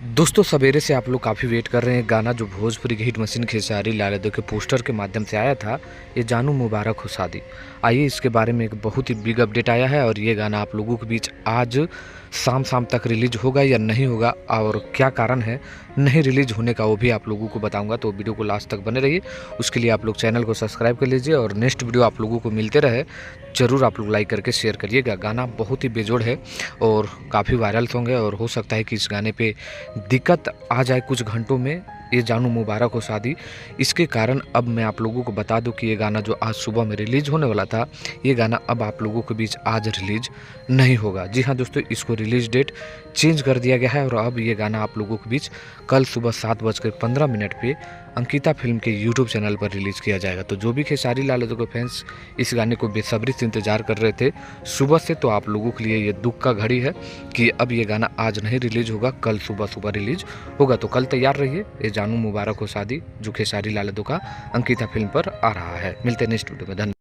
दोस्तों सवेरे से आप लोग काफ़ी वेट कर रहे हैं गाना जो भोजपुरी की हिट मशीन खेसारी लाल यादव के पोस्टर के माध्यम से आया था, ये जानू मुबारक हो शादी। आइए इसके बारे में एक बहुत ही बिग अपडेट आया है और ये गाना आप लोगों के बीच आज शाम तक रिलीज होगा या नहीं होगा और क्या कारण है नहीं रिलीज होने का वो भी आप लोगों को बताऊंगा। तो वीडियो को लास्ट तक बने रहिए, उसके लिए आप लोग चैनल को सब्सक्राइब कर लीजिए और नेक्स्ट वीडियो आप लोगों को मिलते रहे ज़रूर आप लोग लाइक करके शेयर करिएगा। गाना बहुत ही बेजोड़ है और काफ़ी वायरल सॉन्ग है और हो सकता है कि इस गाने पे दिक्कत आ जाए कुछ घंटों में। ये जानू मुबारक हो शादी, इसके कारण अब मैं आप लोगों को बता दूं कि ये गाना जो आज सुबह में रिलीज होने वाला था, ये गाना अब आप लोगों के बीच आज रिलीज नहीं होगा। जी हाँ दोस्तों, इसको रिलीज डेट चेंज कर दिया गया है और अब ये गाना आप लोगों के बीच कल सुबह 7:15 पे अंकिता फिल्म के यूट्यूब चैनल पर रिलीज़ किया जाएगा। तो जो भी खेसारी लाल यादव के फैंस इस गाने को बेसब्री से इंतजार कर रहे थे सुबह से, तो आप लोगों के लिए ये दुख का घड़ी है कि अब ये गाना आज नहीं रिलीज होगा, कल सुबह रिलीज होगा। तो कल तैयार रहिए, ये जानू मुबारक हो शादी जो खेसारी लाल यादव का अंकिता फिल्म पर आ रहा है। मिलते हैं नेक्स्ट वीडियो में। धन्यवाद।